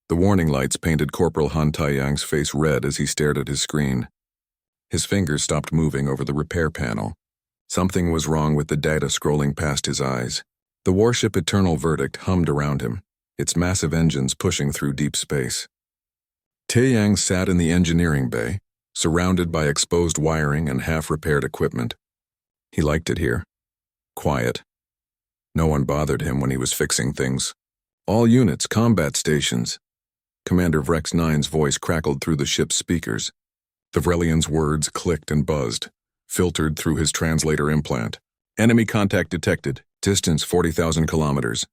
The warning lights painted Corporal Han Taiyang's face red as he stared at his screen. His fingers stopped moving over the repair panel. Something was wrong with the data scrolling past his eyes. The warship Eternal Verdict hummed around him, its massive engines pushing through deep space. Taiyang sat in the engineering bay, surrounded by exposed wiring and half-repaired equipment. He liked it here. Quiet. No one bothered him when he was fixing things. All units, combat stations. Commander Vrex 9's voice crackled through the ship's speakers. The Vrelian's words clicked and buzzed, filtered through his translator implant. Enemy contact detected. Distance 40,000 kilometers.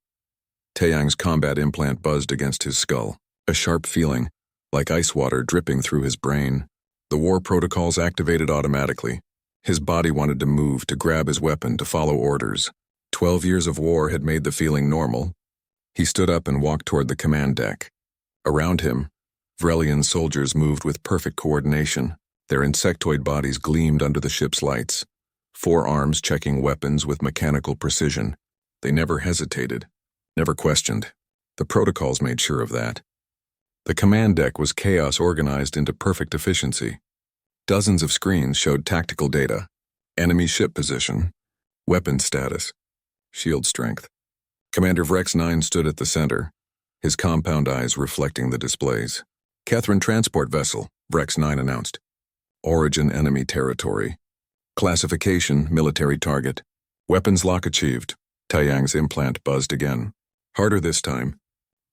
Taiyang's combat implant buzzed against his skull. A sharp feeling, like ice water dripping through his brain. The war protocols activated automatically. His body wanted to move, to grab his weapon, to follow orders. 12 years of war had made the feeling normal. He stood up and walked toward the command deck. Around him, Vrelian soldiers moved with perfect coordination. Their insectoid bodies gleamed under the ship's lights. 4 arms checking weapons with mechanical precision. They never hesitated, never questioned. The protocols made sure of that. The command deck was chaos organized into perfect efficiency. Dozens of screens showed tactical data, enemy ship position, weapon status, shield strength. Commander Vrex 9 stood at the center, his compound eyes reflecting the displays. Catherine transport vessel, Vrex 9 announced. Origin enemy territory. Classification, military target. Weapons lock achieved. Taiyang's implant buzzed again. Harder this time.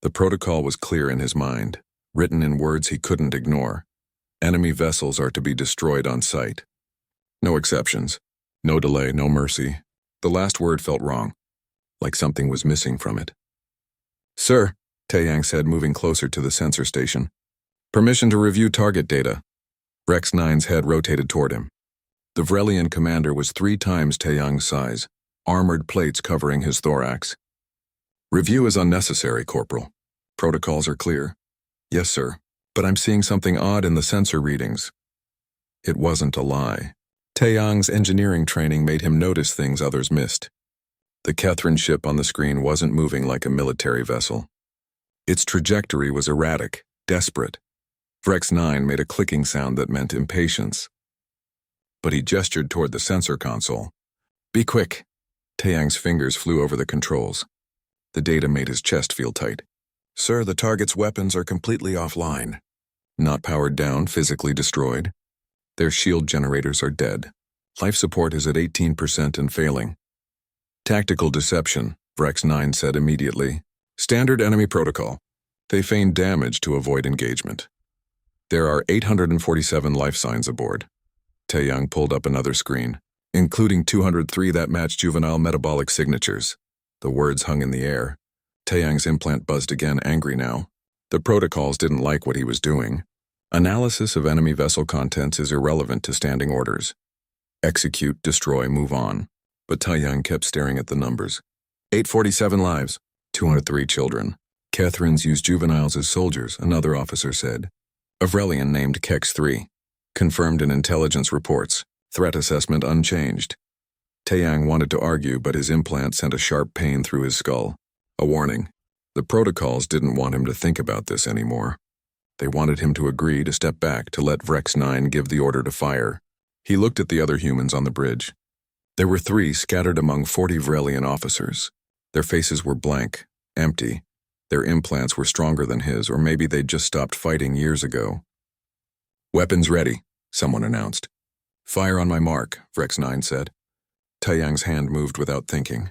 The protocol was clear in his mind, written in words he couldn't ignore. Enemy vessels are to be destroyed on sight. No exceptions. No delay, no mercy. The last word felt wrong, like something was missing from it. Sir, Taiyang said, moving closer to the sensor station. Permission to review target data. Vrex 9's head rotated toward him. The Vrelian commander was 3 times Taiyang's size, armored plates covering his thorax. Review is unnecessary, Corporal. Protocols are clear. Yes, sir, but I'm seeing something odd in the sensor readings. It wasn't a lie. Taiyang's engineering training made him notice things others missed. The Catherine ship on the screen wasn't moving like a military vessel. Its trajectory was erratic, desperate. Vrex 9 made a clicking sound that meant impatience. But he gestured toward the sensor console. Be quick. Taiyang's fingers flew over the controls. The data made his chest feel tight. Sir, the target's weapons are completely offline. Not powered down, physically destroyed. Their shield generators are dead. Life support is at 18% and failing. Tactical deception, Vrex 9 said immediately. Standard enemy protocol. They feign damage to avoid engagement. There are 847 life signs aboard. Taiyang pulled up another screen, including 203 that matched juvenile metabolic signatures. The words hung in the air. Taiyang's implant buzzed again, angry now. The protocols didn't like what he was doing. Analysis of enemy vessel contents is irrelevant to standing orders. Execute, destroy, move on. But Taiyang kept staring at the numbers. 847 lives, 203 children. Catherine's used juveniles as soldiers, another officer said. A Vrelian named Kex 3. Confirmed in intelligence reports. Threat assessment unchanged. Taiyang wanted to argue, but his implant sent a sharp pain through his skull. A warning. The protocols didn't want him to think about this anymore. They wanted him to agree to step back, to let Vrex 9 give the order to fire. He looked at the other humans on the bridge. There were 3 scattered among 40 Vrelian officers. Their faces were blank, empty. Their implants were stronger than his, or maybe they'd just stopped fighting years ago. Weapons ready, someone announced. Fire on my mark, Vrex 9 said. Taiyang's hand moved without thinking.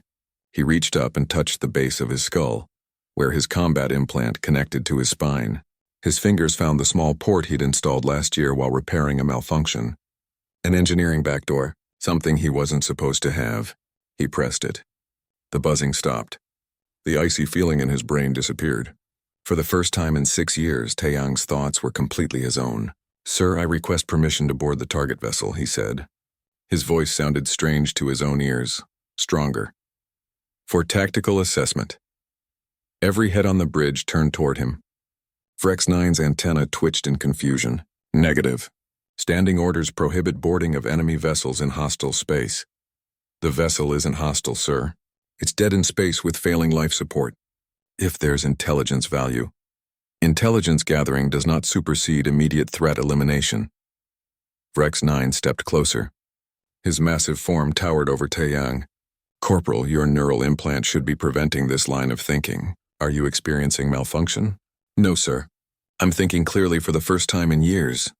He reached up and touched the base of his skull, where his combat implant connected to his spine. His fingers found the small port he'd installed last year while repairing a malfunction. An engineering backdoor, something he wasn't supposed to have. He pressed it. The buzzing stopped. The icy feeling in his brain disappeared. For the first time in 6 years, Taiyang's thoughts were completely his own. Sir, I request permission to board the target vessel, he said. His voice sounded strange to his own ears, stronger. For tactical assessment. Every head on the bridge turned toward him. Vrex 9's antenna twitched in confusion. Negative. Standing orders prohibit boarding of enemy vessels in hostile space. The vessel isn't hostile, sir. It's dead in space with failing life support. If there's intelligence value. Intelligence gathering does not supersede immediate threat elimination. Rex 9 stepped closer. His massive form towered over Taeyang. Corporal, your neural implant should be preventing this line of thinking. Are you experiencing malfunction? No, sir. I'm thinking clearly for the first time in years.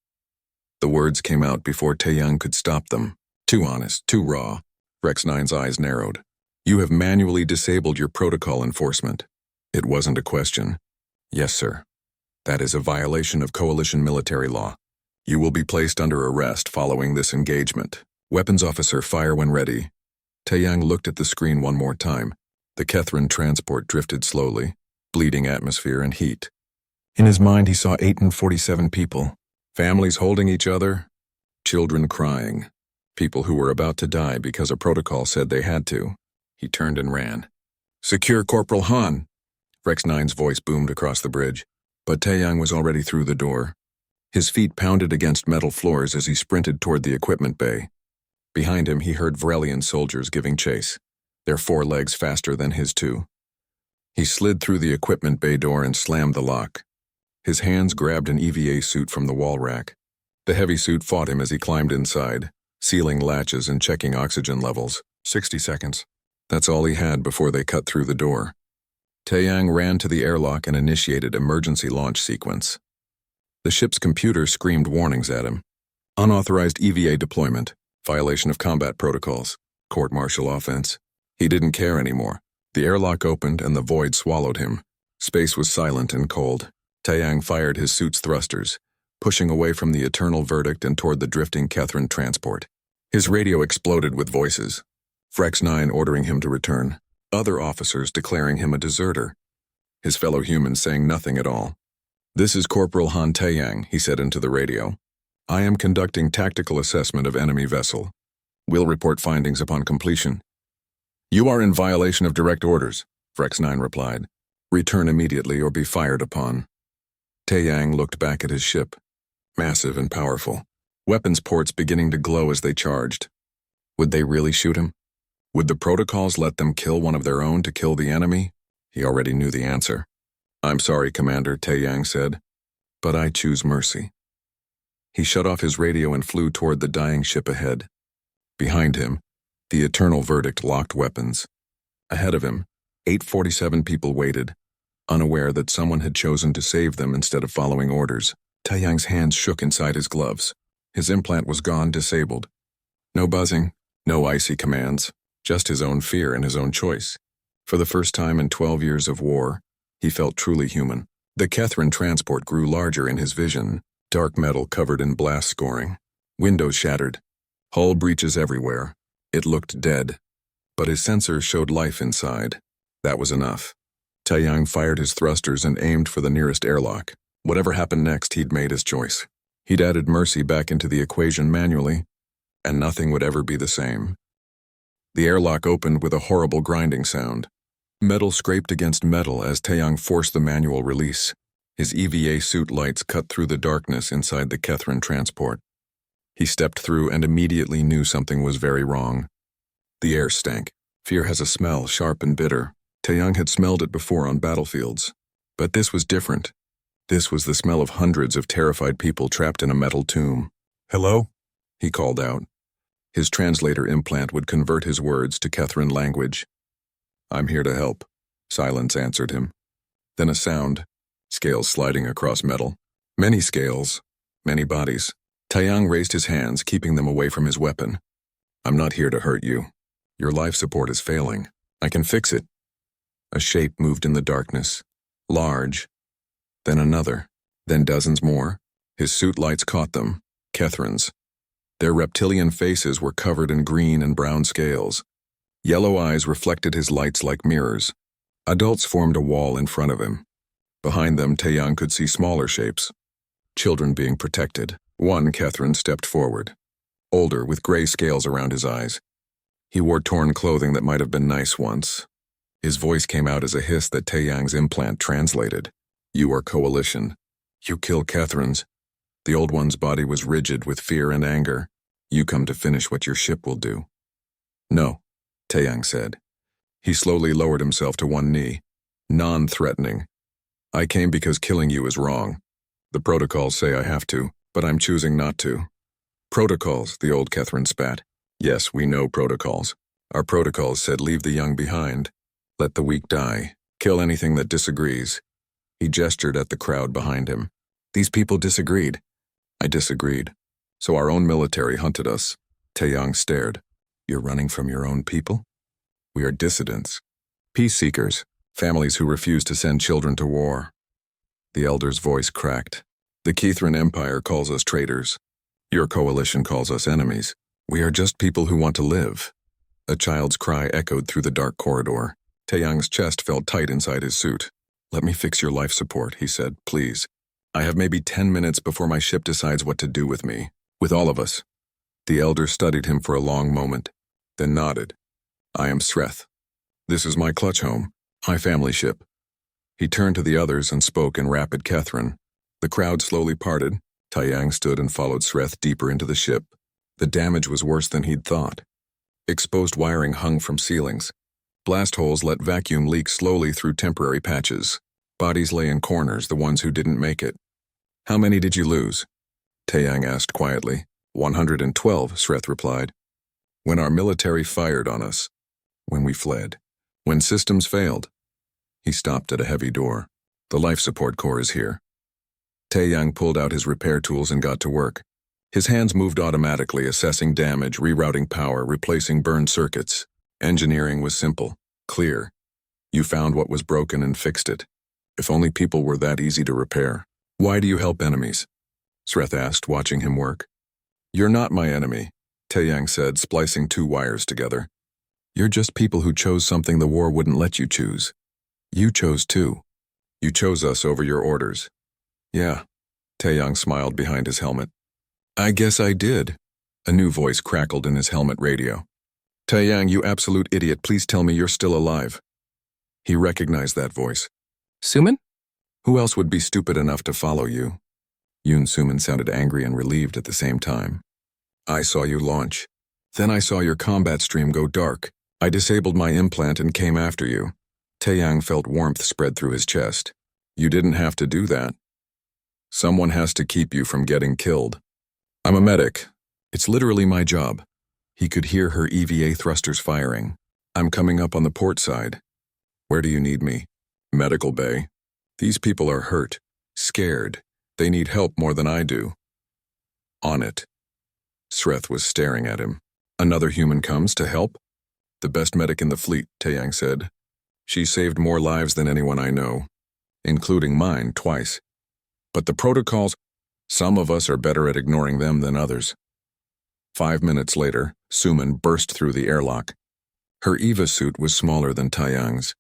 The words came out before Taeyang could stop them. Too honest, too raw. Rex 9's eyes narrowed. You have manually disabled your protocol enforcement. It wasn't a question. Yes, sir. That is a violation of coalition military law. You will be placed under arrest following this engagement. Weapons officer, fire when ready. Taeyang looked at the screen one more time. The Kethrin transport drifted slowly, bleeding atmosphere and heat. In his mind, he saw 847 people. Families holding each other, children crying, people who were about to die because a protocol said they had to. He turned and ran. Secure Corporal Han! Rex 9's voice boomed across the bridge, but Taeyang was already through the door. His feet pounded against metal floors as he sprinted toward the equipment bay. Behind him, he heard Varelian soldiers giving chase, their 4 legs faster than his 2. He slid through the equipment bay door and slammed the lock. His hands grabbed an EVA suit from the wall rack. The heavy suit fought him as he climbed inside, sealing latches and checking oxygen levels. 60 seconds. That's all he had before they cut through the door. Taeyang ran to the airlock and initiated emergency launch sequence. The ship's computer screamed warnings at him. Unauthorized EVA deployment, violation of combat protocols, court-martial offense. He didn't care anymore. The airlock opened and the void swallowed him. Space was silent and cold. Taeyang fired his suit's thrusters, pushing away from the eternal verdict and toward the drifting Kethrin transport. His radio exploded with voices. Rex 9 ordering him to return. Other officers declaring him a deserter. His fellow humans saying nothing at all. This is Corporal Han Taeyang, he said into the radio. I am conducting tactical assessment of enemy vessel. Will report findings upon completion. You are in violation of direct orders, Rex 9 replied. Return immediately or be fired upon. Taeyang looked back at his ship. Massive and powerful. Weapons ports beginning to glow as they charged. Would they really shoot him? Would the protocols let them kill one of their own to kill the enemy? He already knew the answer. I'm sorry, Commander, Taeyang said, but I choose mercy. He shut off his radio and flew toward the dying ship ahead. Behind him, the eternal verdict locked weapons. Ahead of him, 847 people waited, unaware that someone had chosen to save them instead of following orders. Taeyang's hands shook inside his gloves. His implant was gone, disabled. No buzzing, no icy commands, just his own fear and his own choice. For the first time in 12 years of war, he felt truly human. The Kethrin transport grew larger in his vision, dark metal covered in blast scoring. Windows shattered. Hull breaches everywhere. It looked dead. But his sensors showed life inside. That was enough. Taeyang fired his thrusters and aimed for the nearest airlock. Whatever happened next, he'd made his choice. He'd added mercy back into the equation manually, and nothing would ever be the same. The airlock opened with a horrible grinding sound. Metal scraped against metal as Taeyang forced the manual release. His EVA suit lights cut through the darkness inside the Kethrin transport. He stepped through and immediately knew something was very wrong. The air stank. Fear has a smell, sharp and bitter. Taeyang had smelled it before on battlefields. But this was different. This was the smell of hundreds of terrified people trapped in a metal tomb. Hello? He called out. His translator implant would convert his words to Kethrin language. I'm here to help, silence answered him. Then a sound, scales sliding across metal. Many scales, many bodies. Taeyang raised his hands, keeping them away from his weapon. I'm not here to hurt you. Your life support is failing. I can fix it. A shape moved in the darkness, large, then another, then dozens more. His suit lights caught them, Kethrins. Their reptilian faces were covered in green and brown scales. Yellow eyes reflected his lights like mirrors. Adults formed a wall in front of him. Behind them, Taeyang could see smaller shapes. Children being protected. One Kethrin stepped forward, older, with gray scales around his eyes. He wore torn clothing that might have been nice once. His voice came out as a hiss that Taeyang's implant translated. You are coalition. You kill Kethrins. The old one's body was rigid with fear and anger. You come to finish what your ship will do. No, Taeyang said. He slowly lowered himself to one knee, non-threatening. I came because killing you is wrong. The protocols say I have to, but I'm choosing not to. Protocols, the old Catherine spat. Yes, we know protocols. Our protocols said leave the young behind. Let the weak die. Kill anything that disagrees. He gestured at the crowd behind him. These people disagreed. I disagreed. So our own military hunted us. Taeyang stared. You're running from your own people? We are dissidents. Peace seekers. Families who refuse to send children to war. The elder's voice cracked. The Kithran Empire calls us traitors. Your coalition calls us enemies. We are just people who want to live. A child's cry echoed through the dark corridor. Taeyang's chest felt tight inside his suit. Let me fix your life support, he said, please. I have maybe 10 minutes before my ship decides what to do with me. With all of us. The elder studied him for a long moment, then nodded. I am Sreth. This is my clutch home, my family ship. He turned to the others and spoke in rapid Kethran. The crowd slowly parted. Taeyang stood and followed Sreth deeper into the ship. The damage was worse than he'd thought. Exposed wiring hung from ceilings. Blast holes let vacuum leak slowly through temporary patches. Bodies lay in corners, the ones who didn't make it. How many did you lose? Taeyang asked quietly. 112, Sreth replied. When our military fired on us. When we fled. When systems failed. He stopped at a heavy door. The life support core is here. Taeyang pulled out his repair tools and got to work. His hands moved automatically, assessing damage, rerouting power, replacing burned circuits. Engineering was simple, clear. You found what was broken and fixed it. If only people were that easy to repair. Why do you help enemies? Sreth asked, watching him work. You're not my enemy, Taeyang said, splicing two wires together. You're just people who chose something the war wouldn't let you choose. You chose too. You chose us over your orders. Yeah, Taeyang smiled behind his helmet. I guess I did. A new voice crackled in his helmet radio. Taeyang, you absolute idiot, please tell me you're still alive. He recognized that voice. Suman? Who else would be stupid enough to follow you? Yoon Suman sounded angry and relieved at the same time. I saw you launch. Then I saw your combat stream go dark. I disabled my implant and came after you. Taeyang felt warmth spread through his chest. You didn't have to do that. Someone has to keep you from getting killed. I'm a medic. It's literally my job. He could hear her EVA thrusters firing. I'm coming up on the port side. Where do you need me? Medical bay. These people are hurt, scared. They need help more than I do. On it. Sreth was staring at him. Another human comes to help? The best medic in the fleet, Taeyang said. She saved more lives than anyone I know, including mine twice. But the protocols, some of us are better at ignoring them than others. 5 minutes later, Suman burst through the airlock. Her EVA suit was smaller than Taeyang's,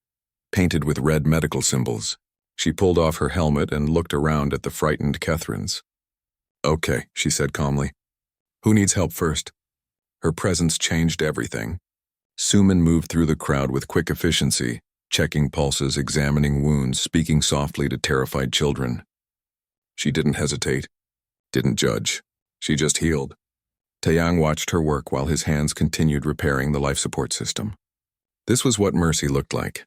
painted with red medical symbols. She pulled off her helmet and looked around at the frightened Kethrans. Okay, she said calmly. Who needs help first? Her presence changed everything. Suman moved through the crowd with quick efficiency, checking pulses, examining wounds, speaking softly to terrified children. She didn't hesitate, didn't judge. She just healed. Taeyang watched her work while his hands continued repairing the life support system. This was what mercy looked like.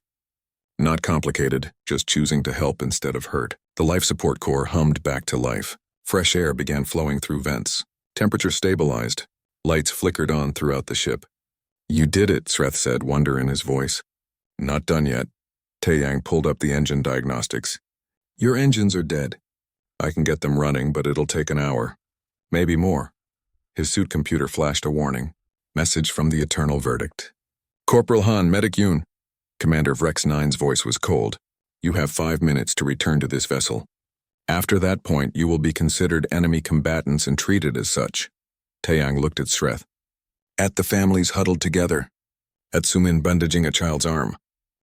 Not complicated, just choosing to help instead of hurt. The life support core hummed back to life. Fresh air began flowing through vents. Temperature stabilized. Lights flickered on throughout the ship. You did it, Sreth said, wonder in his voice. Not done yet. Taeyang pulled up the engine diagnostics. Your engines are dead. I can get them running, but it'll take an hour. Maybe more. His suit computer flashed a warning. Message from the Eternal Verdict. Corporal Han, Medic Yoon. Commander Vrex 9's voice was cold. You have 5 minutes to return to this vessel. After that point, you will be considered enemy combatants and treated as such. Taeyang looked at Sreth. At the families huddled together. At Suman bandaging a child's arm.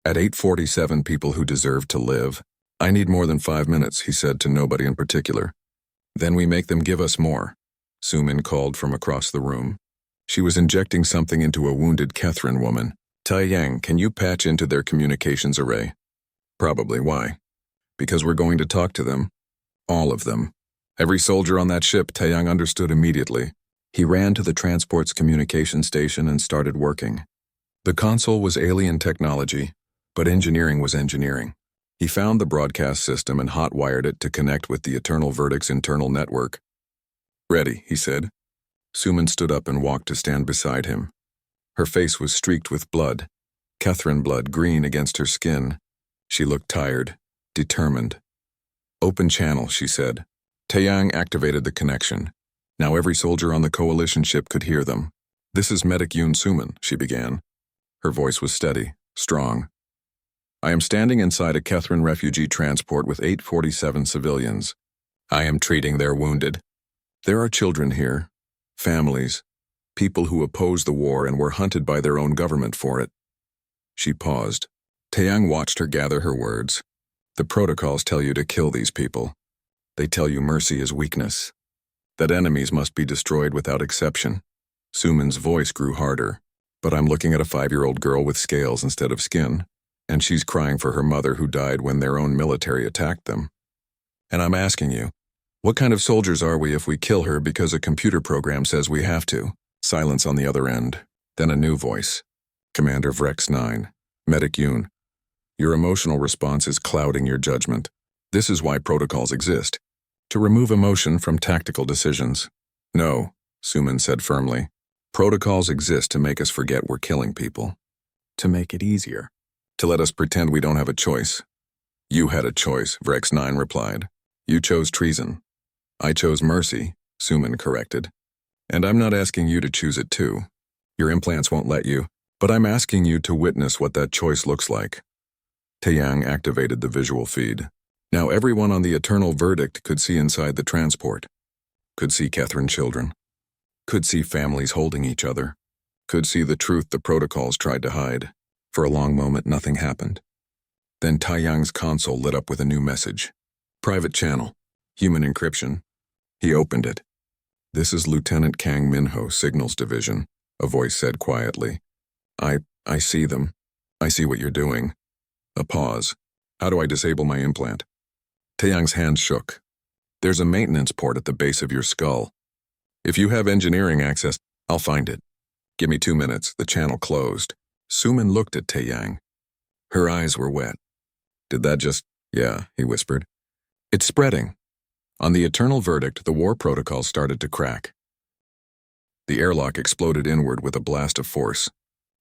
At 847 people who deserve to live. I need more than 5 minutes, he said to nobody in particular. Then we make them give us more. Suman called from across the room. She was injecting something into a wounded Kethran woman. Taeyang, can you patch into their communications array? Probably. Why? Because we're going to talk to them. All of them. Every soldier on that ship, Taeyang understood immediately. He ran to the transport's communication station and started working. The console was alien technology, but engineering was engineering. He found the broadcast system and hot-wired it to connect with the Eternal Verdict's internal network. "Ready," he said. Suman stood up and walked to stand beside him. Her face was streaked with blood, Catherine blood green against her skin. She looked tired, determined. "Open channel," she said. Taeyang activated the connection. Now every soldier on the coalition ship could hear them. "This is Medic Yoon Suman," she began. Her voice was steady, strong. "I am standing inside a Catherine refugee transport with 847 civilians. I am treating their wounded. There are children here, families, people who oppose the war and were hunted by their own government for it." She paused. Taeyang watched her gather her words. "The protocols tell you to kill these people. They tell you mercy is weakness, that enemies must be destroyed without exception." Suman's voice grew harder. "But I'm looking at a 5-year-old girl with scales instead of skin, and she's crying for her mother who died when their own military attacked them. And I'm asking you, what kind of soldiers are we if we kill her because a computer program says we have to?" Silence on the other end. Then a new voice. "Commander Vrex 9, Medic Yoon. Your emotional response is clouding your judgment. This is why protocols exist, to remove emotion from tactical decisions." "No," Suman said firmly. "Protocols exist to make us forget we're killing people. To make it easier. To let us pretend we don't have a choice." "You had a choice," Vrex 9 replied. "You chose treason. I chose mercy," Suman corrected. "And I'm not asking you to choose it too. Your implants won't let you, but I'm asking you to witness what that choice looks like." Taeyang activated the visual feed. Now everyone on the Eternal Verdict could see inside the transport. Could see Catherine children. Could see families holding each other. Could see the truth the protocols tried to hide. For a long moment, nothing happened. Then Taeyang's console lit up with a new message. "Private channel. Human encryption." He opened it. "This is Lieutenant Kang Minho, Signals Division," a voice said quietly. I see them. I see what you're doing." A pause. "How do I disable my implant?" Taeyang's hand shook. "There's a maintenance port at the base of your skull. If you have engineering access, I'll find it. Give me 2 minutes." The channel closed. Suman looked at Taeyang. Her eyes were wet. "Did that just—" "Yeah," he whispered. "It's spreading." On the Eternal Verdict, the war protocol started to crack. The airlock exploded inward with a blast of force.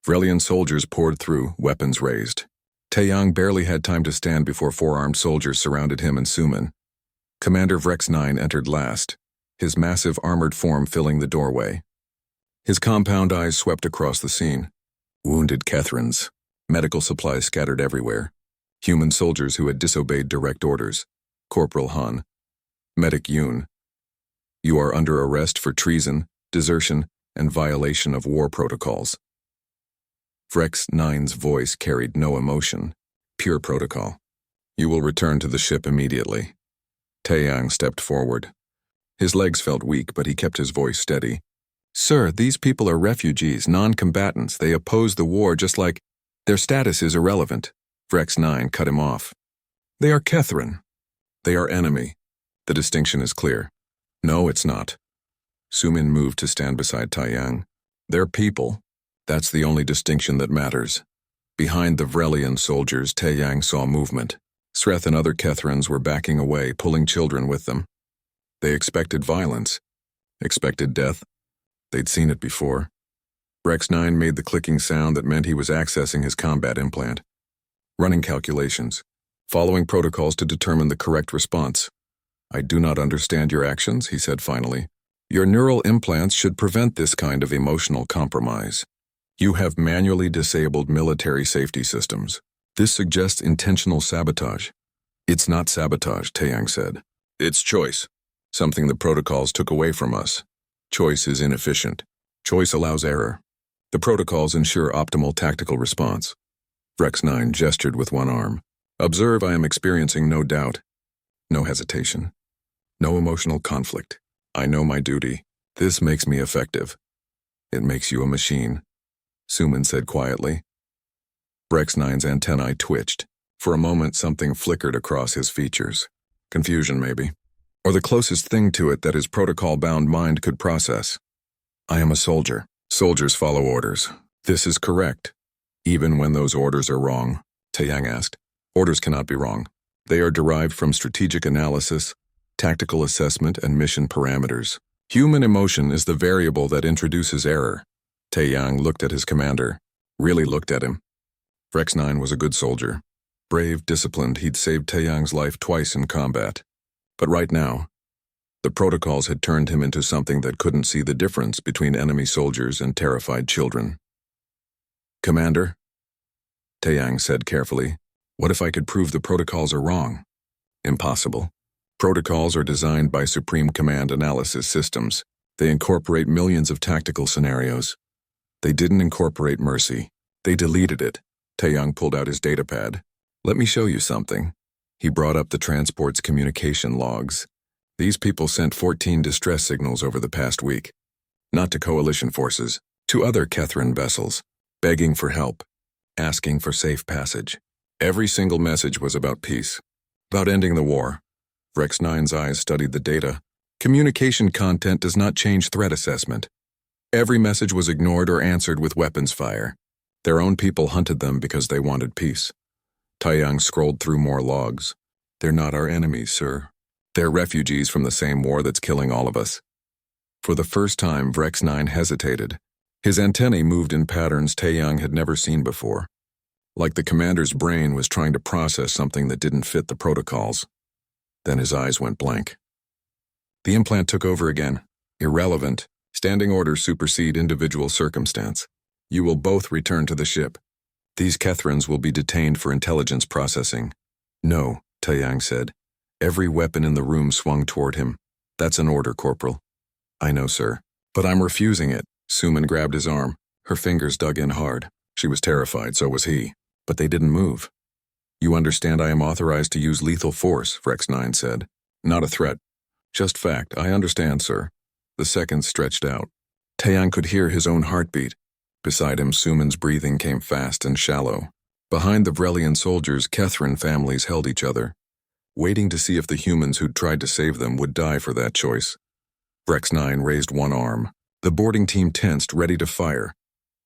Vrelian soldiers poured through, weapons raised. Taeyang barely had time to stand before 4 armed soldiers surrounded him and Suman. Commander Vrex 9 entered last, his massive armored form filling the doorway. His compound eyes swept across the scene. Wounded Catherines, medical supplies scattered everywhere, human soldiers who had disobeyed direct orders. Corporal Han. Medic Yoon. "You are under arrest for treason, desertion, and violation of war protocols." Vrex 9's voice carried no emotion, pure protocol. "You will return to the ship immediately." Taeyang stepped forward. His legs felt weak, but he kept his voice steady. "Sir, these people are refugees, non-combatants. They oppose the war just like their status is irrelevant." Vrex 9 cut him off. "They are Catherine. They are enemy. The distinction is clear." "No, it's not." Suman moved to stand beside Taeyang. "They're people. That's the only distinction that matters." Behind the Vrelian soldiers, Taeyang saw movement. Sreth and other Catherines were backing away, pulling children with them. They expected violence. Expected death. They'd seen it before. Vrex 9 made the clicking sound that meant he was accessing his combat implant. Running calculations. Following protocols to determine the correct response. "I do not understand your actions," he said finally. "Your neural implants should prevent this kind of emotional compromise. You have manually disabled military safety systems. This suggests intentional sabotage." "It's not sabotage," Taeyang said. "It's choice. Something the protocols took away from us. Choice is inefficient. Choice allows error. The protocols ensure optimal tactical response." Vrex 9 gestured with one arm. "Observe, I am experiencing no doubt, no hesitation, no emotional conflict. I know my duty. This makes me effective. It makes you a machine," Suman said quietly. Vrex 9's antennae twitched. For a moment, something flickered across his features. Confusion, maybe. Or the closest thing to it that his protocol-bound mind could process. "I am a soldier. Soldiers follow orders. This is correct. Even when those orders are wrong," Taeyang asked. Orders cannot be wrong. They are derived from strategic analysis, tactical assessment, and mission parameters. Human emotion is the variable that introduces error. Taeyang looked at his commander, really looked at him. Rex 9 was a good soldier. Brave, disciplined, he'd saved Taeyang's life twice in combat. But right now, the protocols had turned him into something that couldn't see the difference between enemy soldiers and terrified children. "Commander," Taeyang said carefully, "what if I could prove the protocols are wrong?" "Impossible. Protocols are designed by Supreme Command Analysis Systems. They incorporate millions of tactical scenarios. They didn't incorporate mercy. They deleted it." Taeyang pulled out his datapad. "Let me show you something." He brought up the transport's communication logs. These people sent 14 distress signals over the past week. Not to coalition forces, to other Kethran vessels, begging for help, asking for safe passage. Every single message was about peace, about ending the war. Rex 9's eyes studied the data. Communication content does not change threat assessment. Every message was ignored or answered with weapons fire. Their own people hunted them because they wanted peace. Taeyang scrolled through more logs. "They're not our enemies, sir. They're refugees from the same war that's killing all of us." For the first time, Rex 9 hesitated. His antennae moved in patterns Taeyang had never seen before, like the commander's brain was trying to process something that didn't fit the protocols. Then his eyes went blank. The implant took over again. "Irrelevant. Standing orders supersede individual circumstance. You will both return to the ship. These Kethrans will be detained for intelligence processing." "No," Taeyang said. Every weapon in the room swung toward him. "That's an order, Corporal." "I know, sir. But I'm refusing it." Suman grabbed his arm. Her fingers dug in hard. She was terrified, so was he. But they didn't move. "You understand I am authorized to use lethal force," Rex 9 said. "Not a threat. Just fact. I understand, sir." The seconds stretched out. Taeyang could hear his own heartbeat. Beside him, Suman's breathing came fast and shallow. Behind the Vrelian soldiers, Kethran families held each other, waiting to see if the humans who'd tried to save them would die for that choice. Rex 9 raised one arm. The boarding team tensed, ready to fire.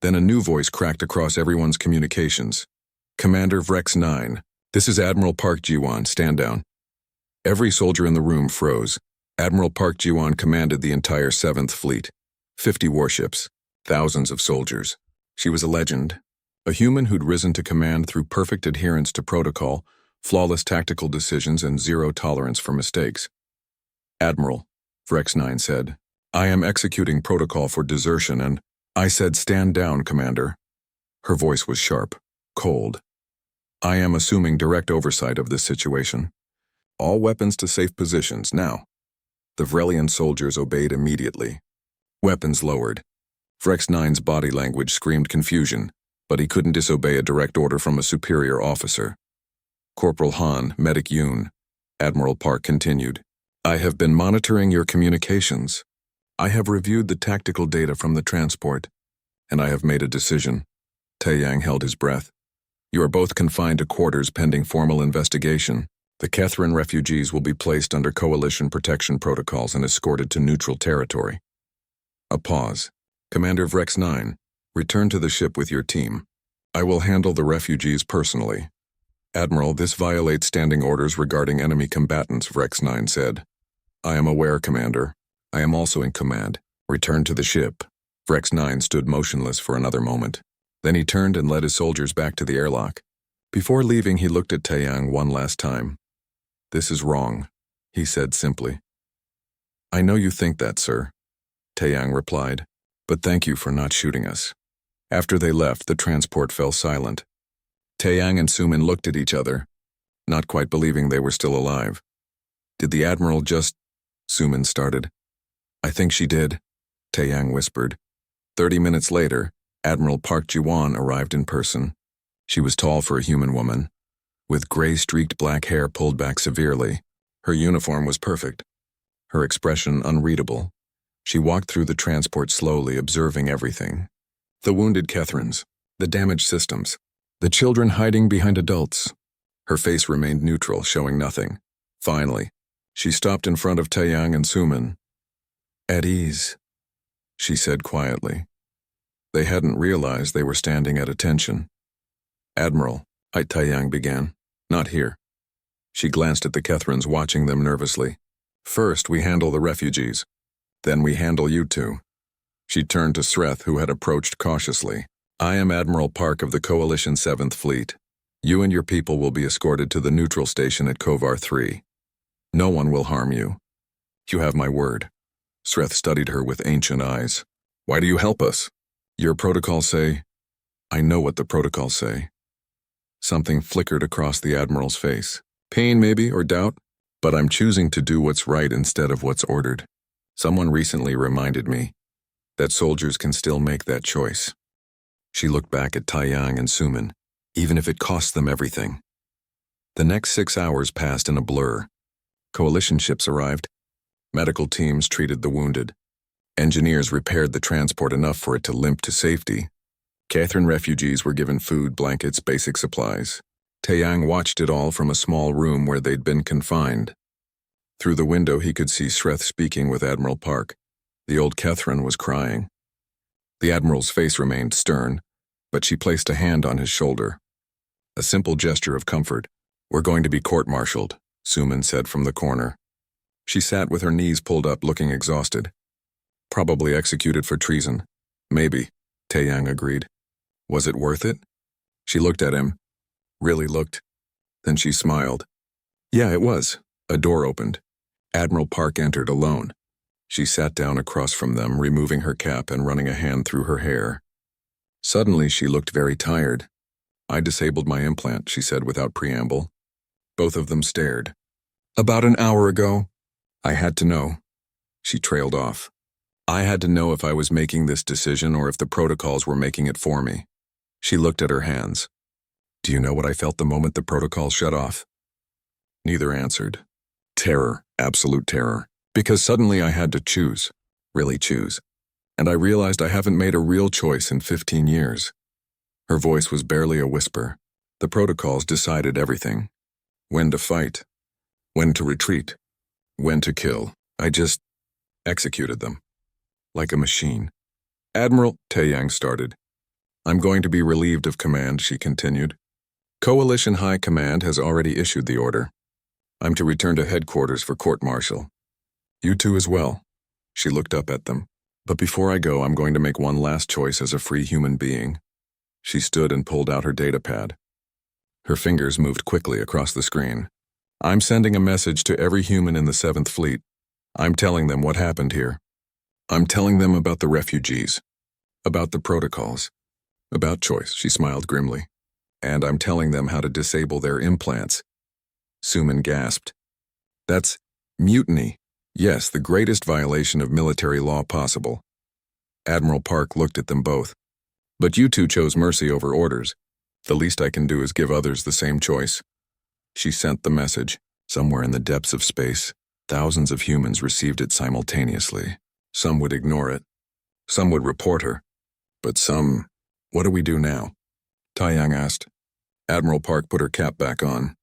Then a new voice cracked across everyone's communications. "Commander Rex 9, this is Admiral Park Ji-won, stand down." Every soldier in the room froze. Admiral Park Ji-won commanded the entire 7th Fleet. 50 warships, thousands of soldiers. She was a legend, a human who'd risen to command through perfect adherence to protocol, flawless tactical decisions, and zero tolerance for mistakes. "Admiral," Rex 9 said, "I am executing protocol for desertion and—" "I said stand down, Commander." Her voice was sharp, cold. "I am assuming direct oversight of this situation. All weapons to safe positions, now." The Vrelian soldiers obeyed immediately. Weapons lowered. Rex 9's body language screamed confusion, but he couldn't disobey a direct order from a superior officer. "Corporal Han, Medic Yoon," Admiral Park continued, "I have been monitoring your communications. I have reviewed the tactical data from the transport, and I have made a decision." Taeyang held his breath. "You are both confined to quarters pending formal investigation. The Kethran refugees will be placed under coalition protection protocols and escorted to neutral territory." A pause. "Commander Rex 9, return to the ship with your team. I will handle the refugees personally." "Admiral, this violates standing orders regarding enemy combatants," Rex 9 said. "I am aware, Commander. I am also in command. Return to the ship." Rex 9 stood motionless for another moment. Then he turned and led his soldiers back to the airlock. Before leaving, he looked at Taeyang one last time. "This is wrong," he said simply. "I know you think that, sir," Taeyang replied, "but thank you for not shooting us." After they left, the transport fell silent. Taeyang and Suman looked at each other, not quite believing they were still alive. "Did the Admiral just—" Suman started. "I think she did," Taeyang whispered. 30 minutes later, Admiral Park Ji-won arrived in person. She was tall for a human woman, with gray-streaked black hair pulled back severely. Her uniform was perfect, her expression unreadable. She walked through the transport slowly, observing everything. The wounded Kethrans, the damaged systems, the children hiding behind adults. Her face remained neutral, showing nothing. Finally, she stopped in front of Taeyang and Suman. "At ease," she said quietly. They hadn't realized they were standing at attention. "Admiral," Taeyang began. Not here. She glanced at the Kethrans, watching them nervously. First, we handle the refugees. Then we handle you two. She turned to Sreth, who had approached cautiously. I am Admiral Park of the Coalition 7th Fleet. You and your people will be escorted to the neutral station at Kovar 3. No one will harm you. You have my word. Sreth studied her with ancient eyes. Why do you help us? Your protocols say... I know what the protocols say. Something flickered across the Admiral's face. Pain, maybe, or doubt? But I'm choosing to do what's right instead of what's ordered. Someone recently reminded me that soldiers can still make that choice. She looked back at Taiyang and Suman, even if it cost them everything. The next 6 hours passed in a blur. Coalition ships arrived. Medical teams treated the wounded. Engineers repaired the transport enough for it to limp to safety. Kathrin refugees were given food, blankets, basic supplies. Taiyang watched it all from a small room where they'd been confined. Through the window he could see Sreth speaking with Admiral Park. The old Kethrin was crying. The Admiral's face remained stern, but she placed a hand on his shoulder. A simple gesture of comfort. We're going to be court-martialed, Suman said from the corner. She sat with her knees pulled up, looking exhausted. Probably executed for treason. Maybe, Taiyang agreed. Was it worth it? She looked at him. Really looked. Then she smiled. Yeah, it was. A door opened. Admiral Park entered alone. She sat down across from them, removing her cap and running a hand through her hair. Suddenly she looked very tired. I disabled my implant, she said without preamble. Both of them stared. About an hour ago. I had to know. She trailed off. I had to know if I was making this decision or if the protocols were making it for me. She looked at her hands. Do you know what I felt the moment the protocol shut off? Neither answered. Terror, absolute terror. Because suddenly I had to choose. Really choose. And I realized I haven't made a real choice in 15 years. Her voice was barely a whisper. The protocols decided everything. When to fight. When to retreat. When to kill. I just executed them. Like a machine. Admiral, Taiyang started. I'm going to be relieved of command, she continued. Coalition High Command has already issued the order. I'm to return to headquarters for court-martial. You two as well. She looked up at them. But before I go, I'm going to make one last choice as a free human being. She stood and pulled out her datapad. Her fingers moved quickly across the screen. I'm sending a message to every human in the 7th Fleet. I'm telling them what happened here. I'm telling them about the refugees. About the protocols. About choice, she smiled grimly. And I'm telling them how to disable their implants. Suman gasped. That's mutiny. Yes, the greatest violation of military law possible. Admiral Park looked at them both. But you two chose mercy over orders. The least I can do is give others the same choice. She sent the message. Somewhere in the depths of space, thousands of humans received it simultaneously. Some would ignore it. Some would report her. But some... What do we do now? Taiyang asked. Admiral Park put her cap back on.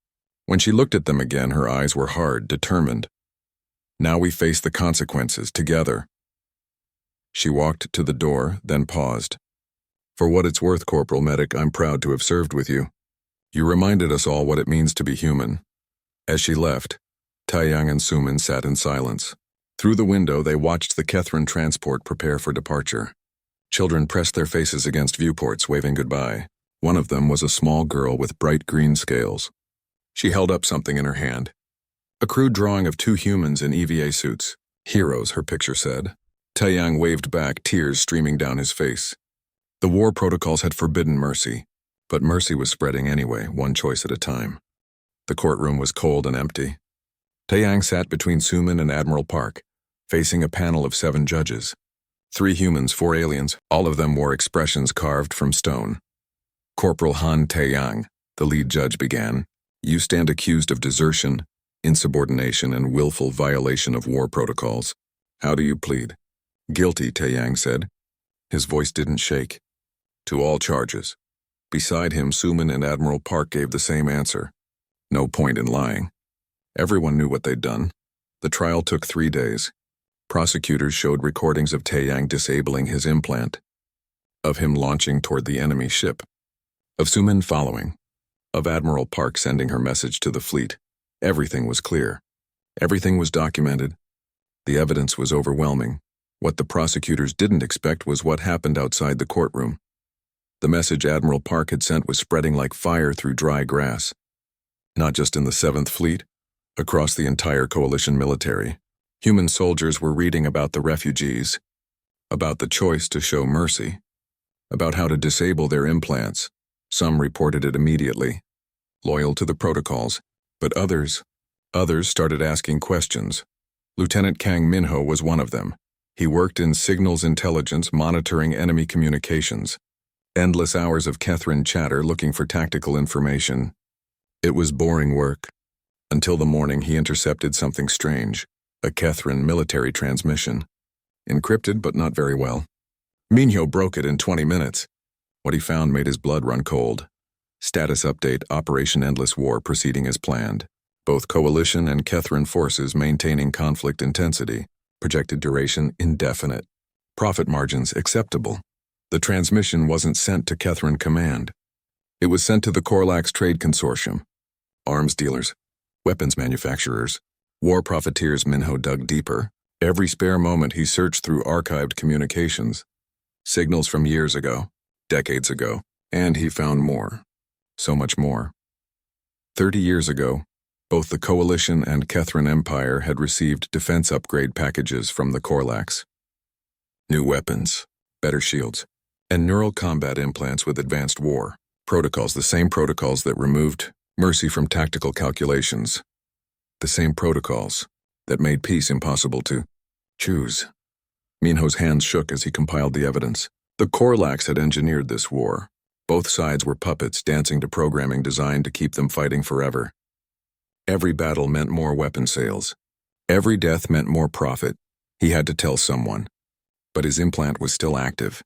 When she looked at them again, her eyes were hard, determined. Now we face the consequences, together. She walked to the door, then paused. For what it's worth, Corporal Medic, I'm proud to have served with you. You reminded us all what it means to be human. As she left, Taiyang and Suman sat in silence. Through the window, they watched the Kethrin transport prepare for departure. Children pressed their faces against viewports, waving goodbye. One of them was a small girl with bright green scales. She held up something in her hand. A crude drawing of 2 humans in EVA suits. Heroes, her picture said. Taiyang waved back, tears streaming down his face. The war protocols had forbidden mercy, but mercy was spreading anyway, one choice at a time. The courtroom was cold and empty. Taiyang sat between Suman and Admiral Park, facing a panel of 7 judges. 3 humans, 4 aliens, all of them wore expressions carved from stone. Corporal Han Taiyang, the lead judge, began. You stand accused of desertion, insubordination, and willful violation of war protocols. How do you plead? Guilty, Taiyang said. His voice didn't shake. To all charges. Beside him, Suman and Admiral Park gave the same answer. No point in lying. Everyone knew what they'd done. The trial took 3 days. Prosecutors showed recordings of Taiyang disabling his implant, of him launching toward the enemy ship, of Suman following. of Admiral Park sending her message to the fleet. Everything was clear. Everything was documented. The evidence was overwhelming. What the prosecutors didn't expect was what happened outside the courtroom. The message Admiral Park had sent was spreading like fire through dry grass. Not just in the 7th Fleet, across the entire coalition military. Human soldiers were reading about the refugees, about the choice to show mercy, about how to disable their implants. Some reported it immediately, loyal to the protocols, but others started asking questions. Lieutenant Kang Minho was one of them. He worked in signals intelligence monitoring enemy communications. Endless hours of Catherine chatter looking for tactical information. It was boring work. Until the morning he intercepted something strange, a Catherine military transmission. Encrypted but not very well. Minho broke it in 20 minutes. What he found made his blood run cold. Status update: Operation Endless War proceeding as planned. Both coalition and Catherine forces maintaining conflict intensity. Projected duration indefinite. Profit margins acceptable. The transmission wasn't sent to Catherine Command. It was sent to the Corlax Trade Consortium. Arms dealers, weapons manufacturers, war profiteers. Minho dug deeper. Every spare moment he searched through archived communications. Signals from years ago, decades ago, and he found more. So much more. 30 years ago, both the Coalition and Catherine Empire had received defense upgrade packages from the Corlax. New weapons, better shields, and neural combat implants with advanced war protocols, the same protocols that removed mercy from tactical calculations. The same protocols that made peace impossible to choose. Minho's hands shook as he compiled the evidence. The Corlax had engineered this war. Both sides were puppets dancing to programming designed to keep them fighting forever. Every battle meant more weapon sales. Every death meant more profit. He had to tell someone. But his implant was still active.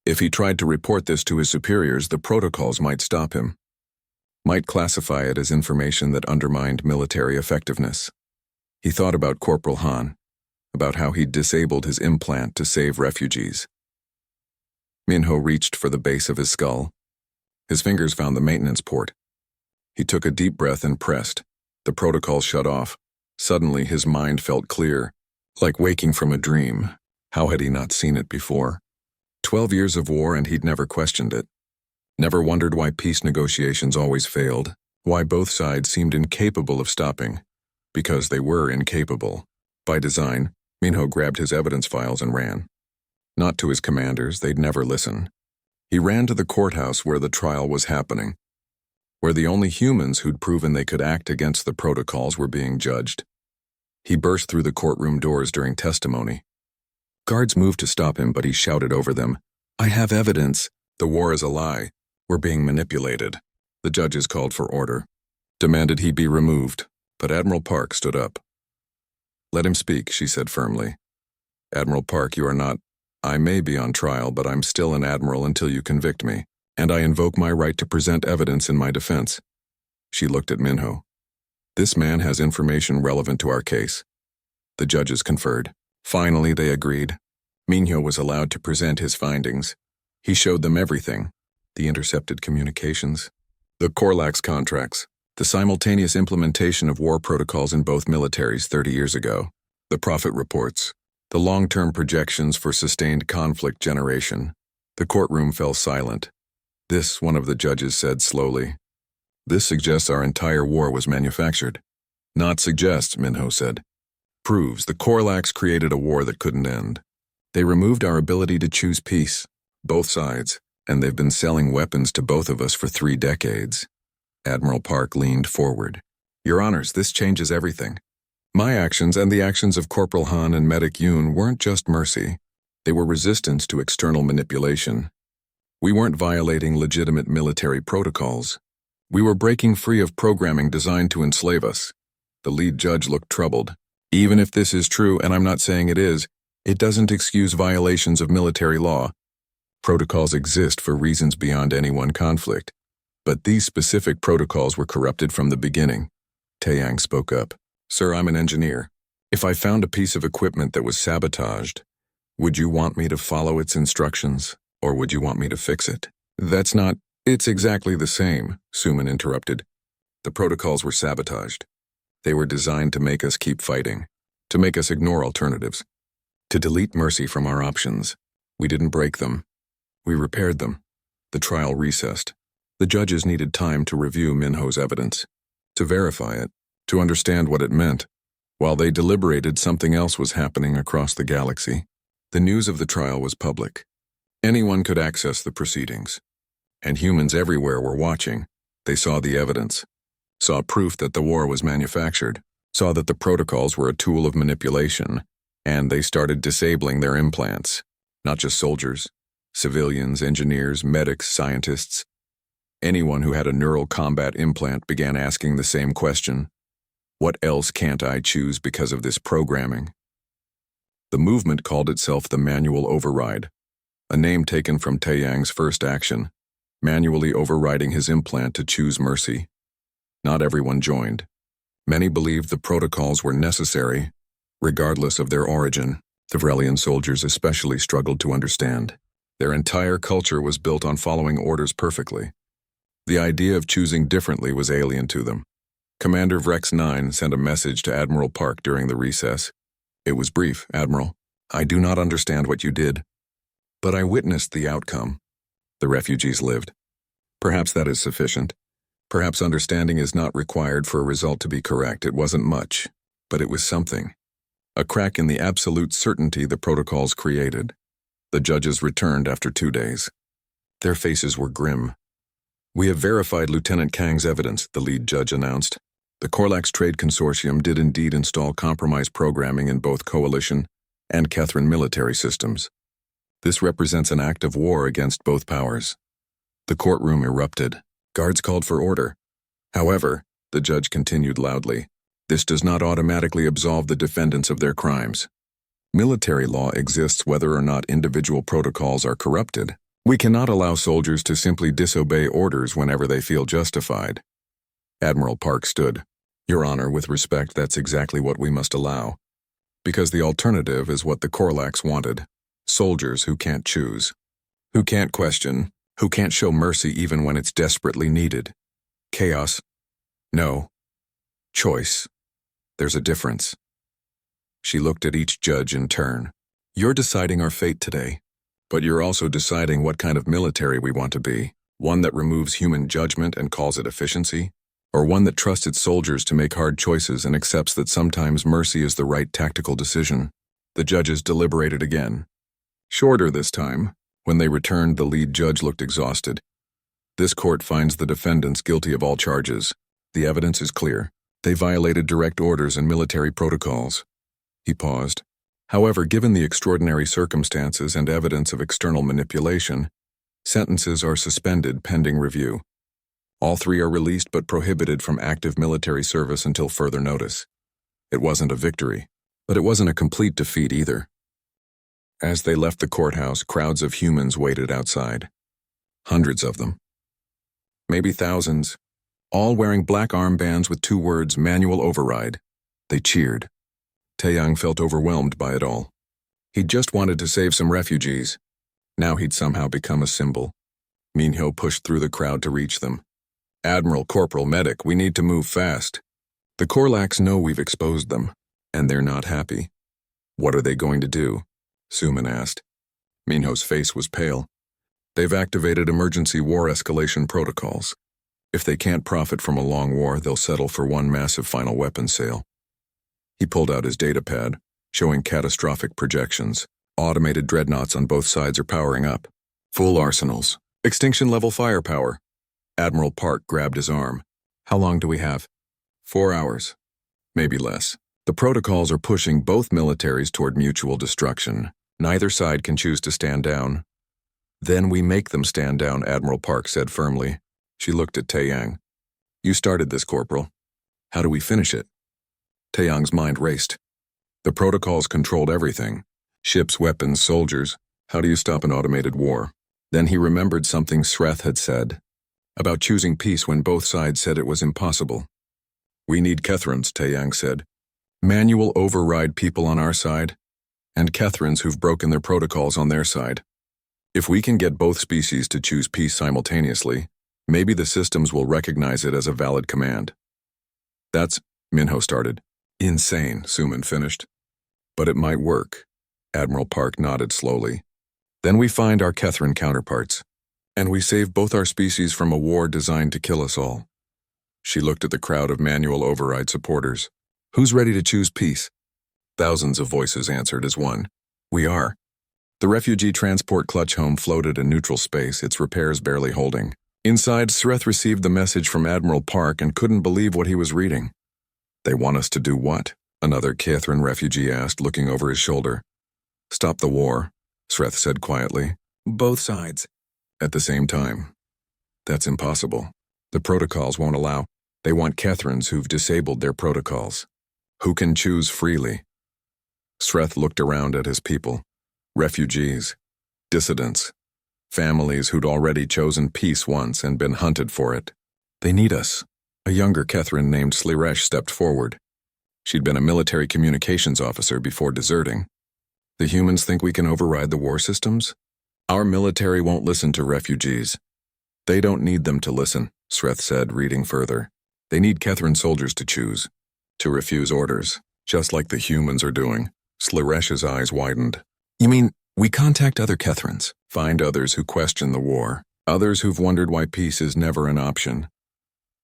If he tried to report this to his superiors, the protocols might stop him. Might classify it as information that undermined military effectiveness. He thought about Corporal Han, about how he'd disabled his implant to save refugees. Minho reached for the base of his skull. His fingers found the maintenance port. He took a deep breath and pressed. The protocol shut off. Suddenly his mind felt clear, like waking from a dream. How had he not seen it before? 12 years of war and he'd never questioned it. Never wondered why peace negotiations always failed, why both sides seemed incapable of stopping. Because they were incapable. By design, Minho grabbed his evidence files and ran. Not to his commanders, they'd never listen. He ran to the courthouse where the trial was happening, where the only humans who'd proven they could act against the protocols were being judged. He burst through the courtroom doors during testimony. Guards moved to stop him, but he shouted over them, "I have evidence. The war is a lie. We're being manipulated." The judges called for order, demanded he be removed, but Admiral Park stood up. "Let him speak," she said firmly. "Admiral Park, you are not. I may be on trial, but I'm still an admiral until you convict me, and I invoke my right to present evidence in my defense." She looked at Minho. "This man has information relevant to our case." The judges conferred. Finally, they agreed. Minho was allowed to present his findings. He showed them everything. The intercepted communications, the Corlax contracts, the simultaneous implementation of war protocols in both militaries 30 years ago, the profit reports, the long-term projections for sustained conflict generation. The courtroom fell silent. "This," one of the judges said slowly, "this suggests our entire war was manufactured." "Not suggests," Minho said. "Proves the Corlax created a war that couldn't end. They removed our ability to choose peace, both sides, and they've been selling weapons to both of us for 3 decades. Admiral Park leaned forward. "Your Honors, this changes everything. My actions and the actions of Corporal Han and Medic Yoon weren't just mercy. They were resistance to external manipulation. We weren't violating legitimate military protocols. We were breaking free of programming designed to enslave us." The lead judge looked troubled. "Even if this is true, and I'm not saying it is, it doesn't excuse violations of military law. Protocols exist for reasons beyond any one conflict. But these specific protocols were corrupted from the beginning." Taeyang spoke up. "Sir, I'm an engineer. If I found a piece of equipment that was sabotaged, would you want me to follow its instructions, or would you want me to fix it? That's not It's exactly the same, Suman interrupted. The protocols were sabotaged. They were designed to make us keep fighting, to make us ignore alternatives, to delete mercy from our options. We didn't break them. We repaired them. The trial recessed. The judges needed time to review Minho's evidence, to verify it, to understand what it meant. While they deliberated, something else was happening across the galaxy. The news of the trial was public. Anyone could access the proceedings. And humans everywhere were watching. They saw the evidence, saw proof that the war was manufactured, saw that the protocols were a tool of manipulation, and they started disabling their implants. Not just soldiers, civilians, engineers, medics, scientists. Anyone who had a neural combat implant began asking the same question. What else can't I choose because of this programming? The movement called itself the Manual Override, a name taken from Taeyang's first action, manually overriding his implant to choose mercy. Not everyone joined. Many believed the protocols were necessary, regardless of their origin. The Vrelian soldiers especially struggled to understand. Their entire culture was built on following orders perfectly. The idea of choosing differently was alien to them. Commander Vrex 9 sent a message to Admiral Park during the recess. It was brief, Admiral. I do not understand what you did, but I witnessed the outcome. The refugees lived. Perhaps that is sufficient. Perhaps understanding is not required for a result to be correct. It wasn't much, but it was something. A crack in the absolute certainty the protocols created. The judges returned after 2 days. Their faces were grim. We have verified Lieutenant Kang's evidence, the lead judge announced. The Korlax Trade Consortium did indeed install compromised programming in both Coalition and Catherine military systems. This represents an act of war against both powers. The courtroom erupted. Guards called for order. However, the judge continued loudly, this does not automatically absolve the defendants of their crimes. Military law exists whether or not individual protocols are corrupted. We cannot allow soldiers to simply disobey orders whenever they feel justified. Admiral Park stood. Your Honor, with respect, that's exactly what we must allow. Because the alternative is what the Korlax wanted. Soldiers who can't choose, who can't question, who can't show mercy even when it's desperately needed. Chaos. No. Choice. There's a difference. She looked at each judge in turn. You're deciding our fate today, but you're also deciding what kind of military we want to be. One that removes human judgment and calls it efficiency, or one that trusts its soldiers to make hard choices and accepts that sometimes mercy is the right tactical decision. The judges deliberated again. Shorter this time. When they returned, the lead judge looked exhausted. This court finds the defendants guilty of all charges. The evidence is clear. They violated direct orders and military protocols. He paused. However, given the extraordinary circumstances and evidence of external manipulation, sentences are suspended pending review. All three are released but prohibited from active military service until further notice. It wasn't a victory, but it wasn't a complete defeat either. As they left the courthouse, crowds of humans waited outside. Hundreds of them. Maybe thousands, all wearing black armbands with 2 words, Manual Override. They cheered. Taeyang felt overwhelmed by it all. He'd just wanted to save some refugees. Now he'd somehow become a symbol. Minho pushed through the crowd to reach them. Admiral, Corporal, Medic, we need to move fast. The Korlax know we've exposed them, and they're not happy. What are they going to do? Suman asked. Minho's face was pale. They've activated emergency war escalation protocols. If they can't profit from a long war, they'll settle for one massive final weapons sale. He pulled out his datapad, showing catastrophic projections. Automated dreadnoughts on both sides are powering up. Full arsenals. Extinction-level firepower. Admiral Park grabbed his arm. How long do we have? 4 hours. Maybe less. The protocols are pushing both militaries toward mutual destruction. Neither side can choose to stand down. Then we make them stand down, Admiral Park said firmly. She looked at Taeyang. You started this, Corporal. How do we finish it? Taeyang's mind raced. The protocols controlled everything. Ships, weapons, soldiers. How do you stop an automated war? Then he remembered something Sreth had said about choosing peace when both sides said it was impossible. We need Kethrons, Taeyang said. Manual override people on our side, and Kethrons who've broken their protocols on their side. If we can get both species to choose peace simultaneously, Maybe the systems will recognize it as a valid command. That's, Minho started. Insane, Suman finished. But it might work. Admiral Park nodded slowly. Then we find our Kethrin counterparts. And we save both our species from a war designed to kill us all. She looked at the crowd of manual override supporters. Who's ready to choose peace? Thousands of voices answered as one. We are. The refugee transport clutch home floated in neutral space, its repairs barely holding. Inside, Sreth received the message from Admiral Park and couldn't believe what he was reading. They want us to do what? Another Kethrin refugee asked, looking over his shoulder. Stop the war, Sreth said quietly. Both sides. At the same time. That's impossible. The protocols won't allow. They want Kethrins who've disabled their protocols. Who can choose freely? Sreth looked around at his people. Refugees. Dissidents. Families who'd already chosen peace once and been hunted for it. They need us. A younger Kethrin named Sliresh stepped forward. She'd been a military communications officer before deserting. The humans think we can override the war systems? Our military won't listen to refugees. They don't need them to listen, Sreth said, reading further. They need Kethrin soldiers to choose, to refuse orders, just like the humans are doing. Sliresh's eyes widened. You mean, we contact other Kethrins, find others who question the war, others who've wondered why peace is never an option.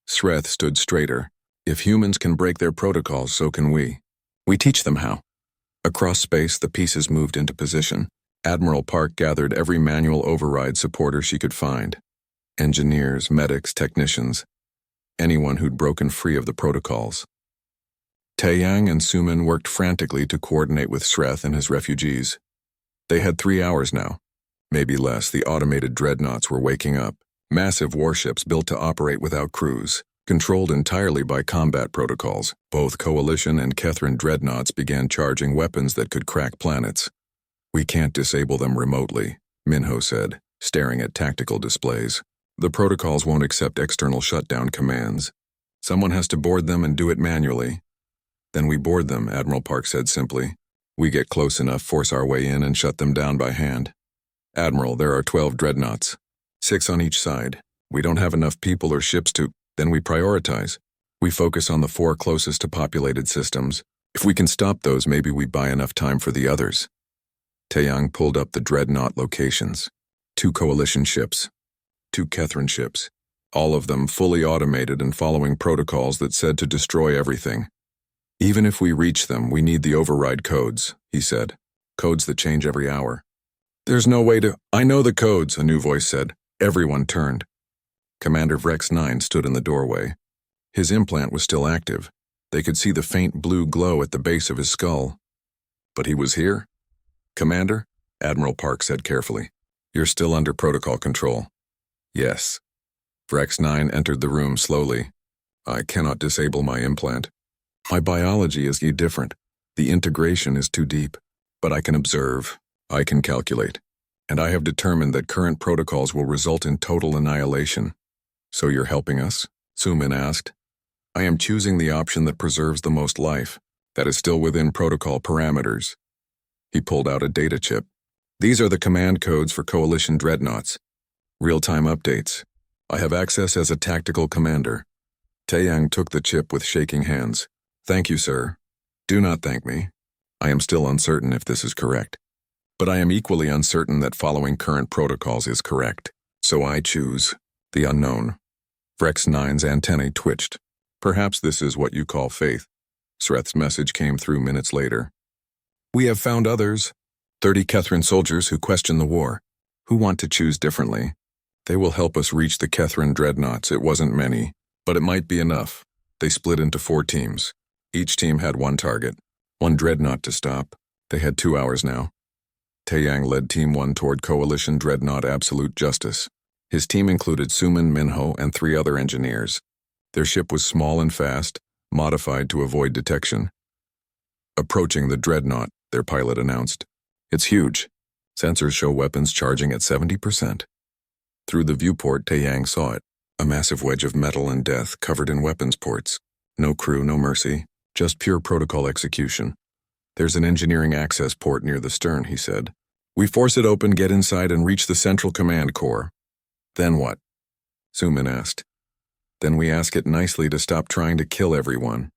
Sreth stood straighter. If humans can break their protocols, so can we. We teach them how. Across space, the pieces moved into position. Admiral Park gathered every manual override supporter she could find. Engineers, medics, technicians. Anyone who'd broken free of the protocols. Taeyang and Suman worked frantically to coordinate with Sreth and his refugees. They had 3 hours now. Maybe less. The automated dreadnoughts were waking up. Massive warships built to operate without crews, controlled entirely by combat protocols. Both Coalition and Kethrin dreadnoughts began charging weapons that could crack planets. We can't disable them remotely, Minho said, staring at tactical displays. The protocols won't accept external shutdown commands. Someone has to board them and do it manually. Then we board them, Admiral Park said simply. We get close enough, force our way in, and shut them down by hand. Admiral, there are 12 dreadnoughts. 6 on each side. We don't have enough people or ships to... Then we prioritize. We focus on the 4 closest to populated systems. If we can stop those, maybe we buy enough time for the others. Taeyang pulled up the dreadnought locations. 2 Coalition ships. 2 Kethrin ships. All of them fully automated and following protocols that said to destroy everything. Even if we reach them, we need the override codes, he said. Codes that change every hour. There's no way to... I know the codes, a new voice said. Everyone turned. Commander Vrex 9 stood in the doorway. His implant was still active. They could see the faint blue glow at the base of his skull. But he was here? Commander? Admiral Park said carefully. You're still under protocol control. Yes. Vrex 9 entered the room slowly. I cannot disable my implant. My biology is different. The integration is too deep. But I can observe. I can calculate. And I have determined that current protocols will result in total annihilation. So you're helping us? Suman asked. I am choosing the option that preserves the most life, that is still within protocol parameters. He pulled out a data chip. These are the command codes for Coalition dreadnoughts. Real-time updates. I have access as a tactical commander. Taeyang took the chip with shaking hands. Thank you, sir. Do not thank me. I am still uncertain if this is correct. But I am equally uncertain that following current protocols is correct. So I choose the unknown. Vrex 9's antennae twitched. Perhaps this is what you call faith. Sreth's message came through minutes later. We have found others. 30 Kethrin soldiers who question the war, who want to choose differently. They will help us reach the Kethrin dreadnoughts. It wasn't many, but it might be enough. They split into 4 teams. Each team had 1 target, 1 dreadnought to stop. They had 2 hours now. Taeyang led Team 1 toward Coalition Dreadnought Absolute Justice. His team included Suman, Minho, and 3 other engineers. Their ship was small and fast, modified to avoid detection. Approaching the dreadnought, their pilot announced. It's huge. Sensors show weapons charging at 70%. Through the viewport, Taeyang saw it. A massive wedge of metal and death covered in weapons ports. No crew, no mercy, just pure protocol execution. There's an engineering access port near the stern, he said. We force it open, get inside, and reach the central command core. Then what? Suman asked. Then we ask it nicely to stop trying to kill everyone.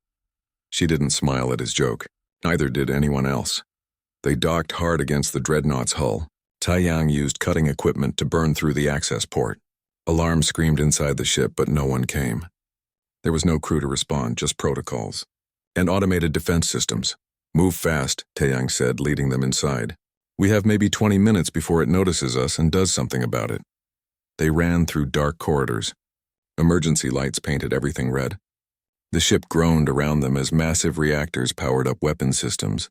She didn't smile at his joke. Neither did anyone else. They docked hard against the dreadnought's hull. Taiyang used cutting equipment to burn through the access port. Alarms screamed inside the ship, but no one came. There was no crew to respond, just protocols. And automated defense systems. Move fast, Taiyang said, leading them inside. We have maybe 20 minutes before it notices us and does something about it. They ran through dark corridors. Emergency lights painted everything red. The ship groaned around them as massive reactors powered up weapon systems.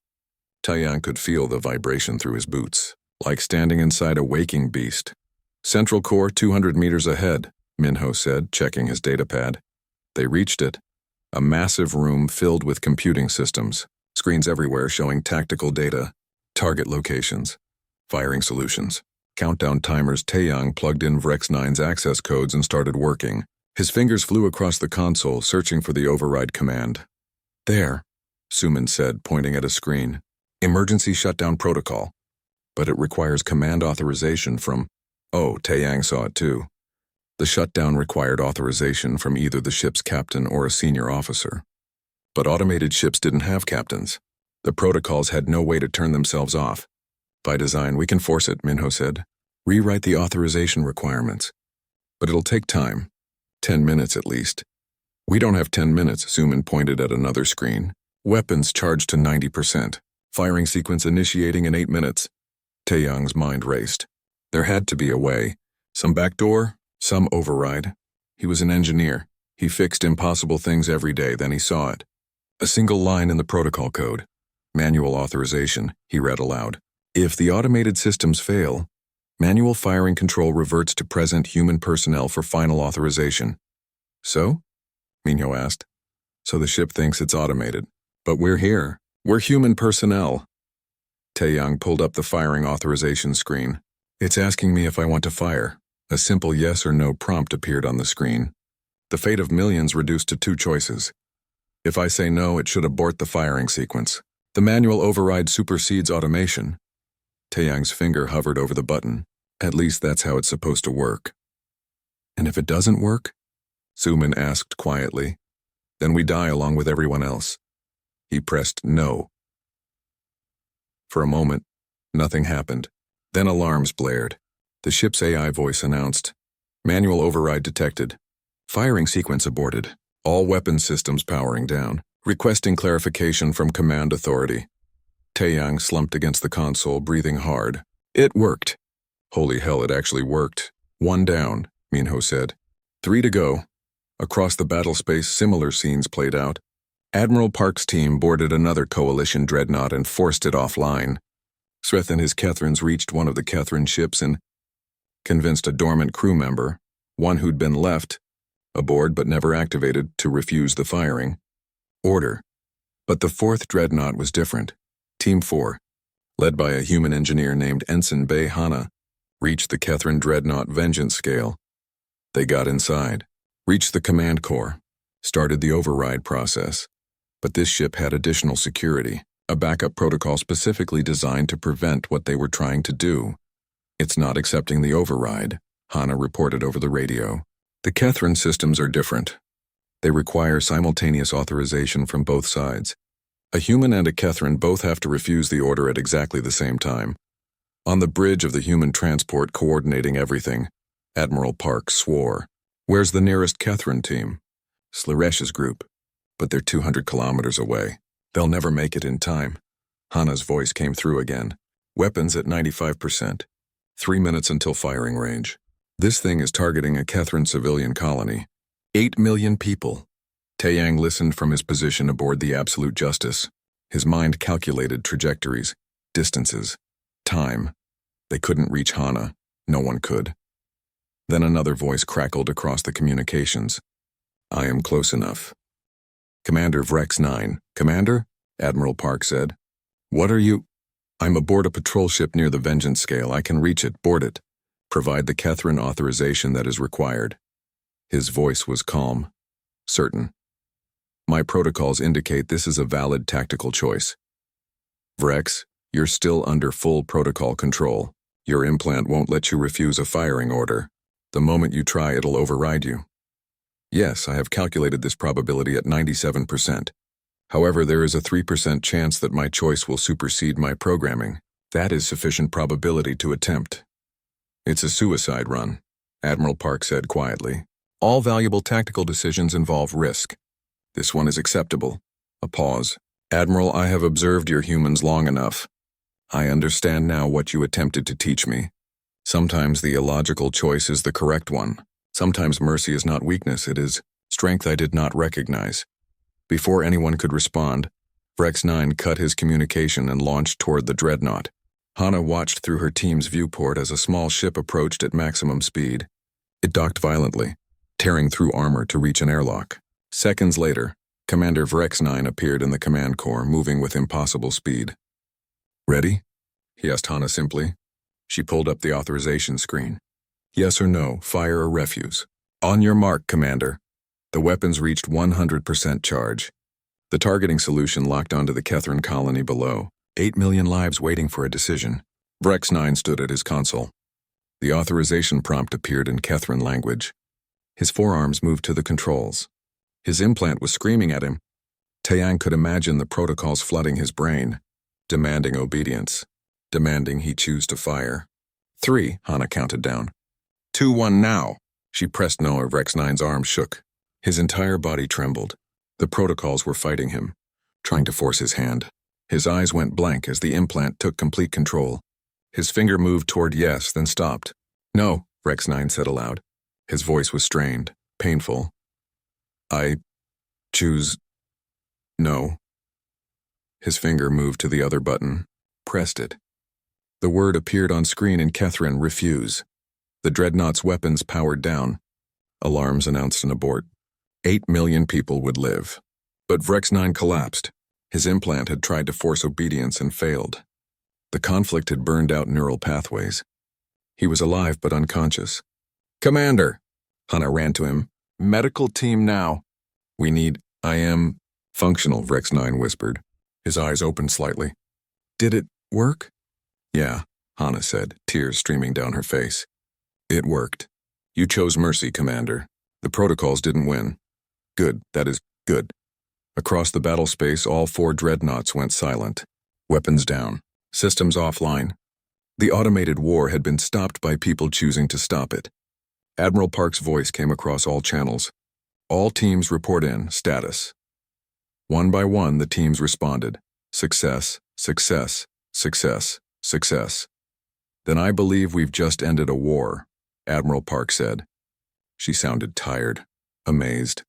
Taiyang could feel the vibration through his boots, like standing inside a waking beast. Central core 200 meters ahead, Minho said, checking his datapad. They reached it. A massive room filled with computing systems, screens everywhere showing tactical data, target locations, firing solutions, countdown timers. Taiyang plugged in Vrex 9's access codes and started working. His fingers flew across the console, searching for the override command. There, Suman said, pointing at a screen. Emergency shutdown protocol. But it requires command authorization from... Oh, Taiyang saw it too. The shutdown required authorization from either the ship's captain or a senior officer. But automated ships didn't have captains. The protocols had no way to turn themselves off. By design, we can force it, Minho said. Rewrite the authorization requirements. But it'll take time. 10 minutes at least. We don't have 10 minutes, Suman pointed at another screen. Weapons charged to 90%. Firing sequence initiating in 8 minutes. Taiyang's mind raced. There had to be a way. Some backdoor, some override. He was an engineer. He fixed impossible things every day, then he saw it. A single line in the protocol code. Manual authorization, he read aloud. If the automated systems fail, manual firing control reverts to present human personnel for final authorization. So? Minho asked. So the ship thinks it's automated. But we're here. We're human personnel. Taiyang pulled up the firing authorization screen. It's asking me if I want to fire. A simple yes or no prompt appeared on the screen. The fate of millions reduced to 2 choices. If I say no, it should abort the firing sequence. The manual override supersedes automation. Taiyang's finger hovered over the button. At least that's how it's supposed to work. And if it doesn't work? Suman asked quietly. Then we die along with everyone else. He pressed no. For a moment, nothing happened. Then alarms blared. The ship's AI voice announced, manual override detected. Firing sequence aborted. All weapon systems powering down. Requesting clarification from command authority. Taiyang slumped against the console, breathing hard. It worked. Holy hell, it actually worked. 1 down, Minho said. 3 to go. Across the battle space, similar scenes played out. Admiral Park's team boarded another coalition dreadnought and forced it offline. Sweth and his Kethrans reached one of the Kethran ships and convinced a dormant crew member, one who'd been left, aboard but never activated, to refuse the firing. Order. But the 4th dreadnought was different. Team 4, led by a human engineer named Ensign Bei Hana, reached the Kethran dreadnought vengeance scale. They got inside, reached the command core, started the override process. But this ship had additional security, a backup protocol specifically designed to prevent what they were trying to do. It's not accepting the override, Hana reported over the radio. The Kethran systems are different. They require simultaneous authorization from both sides. A human and a Kethran both have to refuse the order at exactly the same time. On the bridge of the human transport coordinating everything, Admiral Park swore. Where's the nearest Kethran team? Slaresh's group. But they're 200 kilometers away. They'll never make it in time. Hana's voice came through again. Weapons at 95%. 3 minutes until firing range. This thing is targeting a Kethran civilian colony. 8 million people. Taiyang listened from his position aboard the Absolute Justice. His mind calculated trajectories, distances, time. They couldn't reach Hana. No one could. Then another voice crackled across the communications. I am close enough. Commander Vrex 9. Commander? Admiral Park said. What are you? I'm aboard a patrol ship near the Vengeance Scale. I can reach it. Board it. Provide the Kethran authorization that is required. His voice was calm, certain. My protocols indicate this is a valid tactical choice. Vrex, you're still under full protocol control. Your implant won't let you refuse a firing order. The moment you try, it'll override you. Yes, I have calculated this probability at 97%. However, there is a 3% chance that my choice will supersede my programming. That is sufficient probability to attempt. It's a suicide run, Admiral Park said quietly. All valuable tactical decisions involve risk. This one is acceptable. A pause. Admiral, I have observed your humans long enough. I understand now what you attempted to teach me. Sometimes the illogical choice is the correct one. Sometimes mercy is not weakness, it is strength I did not recognize. Before anyone could respond, Vrex 9 cut his communication and launched toward the dreadnought. Hana watched through her team's viewport as a small ship approached at maximum speed. It docked violently, tearing through armor to reach an airlock. Seconds later, Commander Vrex 9 appeared in the command core, moving with impossible speed. Ready? He asked Hana simply. She pulled up the authorization screen. Yes or no, fire or refuse. On your mark, Commander. The weapons reached 100% charge. The targeting solution locked onto the Kethrin colony below. 8 million lives waiting for a decision. Vrex 9 stood at his console. The authorization prompt appeared in Kethrin language. His forearms moved to the controls. His implant was screaming at him. Taeyang could imagine the protocols flooding his brain, demanding obedience, demanding he choose to fire. 3, Hana counted down. 2, 1 now. She pressed no. Vrex 9's arms shook. His entire body trembled. The protocols were fighting him, trying to force his hand. His eyes went blank as the implant took complete control. His finger moved toward yes, then stopped. No, Vrex 9 said aloud. His voice was strained, painful. I choose no. His finger moved to the other button, pressed it. The word appeared on screen in Kethrin, refuse. The dreadnought's weapons powered down. Alarms announced an abort. 8 million people would live. But Vrex 9 collapsed. His implant had tried to force obedience and failed. The conflict had burned out neural pathways. He was alive but unconscious. Commander! Hana ran to him. Medical team now. We need, I am functional, Vrex 9 whispered. His eyes opened slightly. Did it work? Yeah, Hana said, tears streaming down her face. It worked. You chose mercy, Commander. The protocols didn't win. Good, that is good. Across the battle space, all 4 dreadnoughts went silent. Weapons down. Systems offline. The automated war had been stopped by people choosing to stop it. Admiral Park's voice came across all channels. All teams report in, status. One by one, the teams responded. Success, success, success, success. Then I believe we've just ended a war, Admiral Park said. She sounded tired, amazed.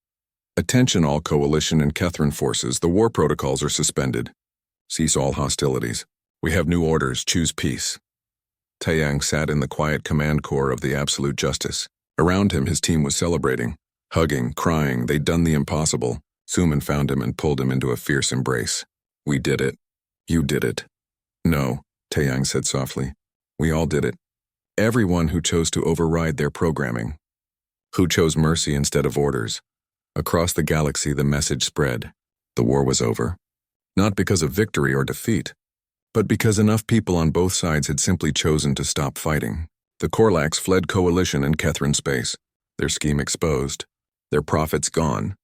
Attention all Coalition and Kethrin forces, the war protocols are suspended. Cease all hostilities. We have new orders, choose peace. Taeyang sat in the quiet command core of the Absolute Justice. Around him, his team was celebrating. Hugging, crying, they'd done the impossible. Suman found him and pulled him into a fierce embrace. We did it. You did it. No, Taeyang said softly. We all did it. Everyone who chose to override their programming. Who chose mercy instead of orders. Across the galaxy, the message spread. The war was over. Not because of victory or defeat, but because enough people on both sides had simply chosen to stop fighting. The Korlax fled Coalition and Kethrin space, their scheme exposed, their profits gone.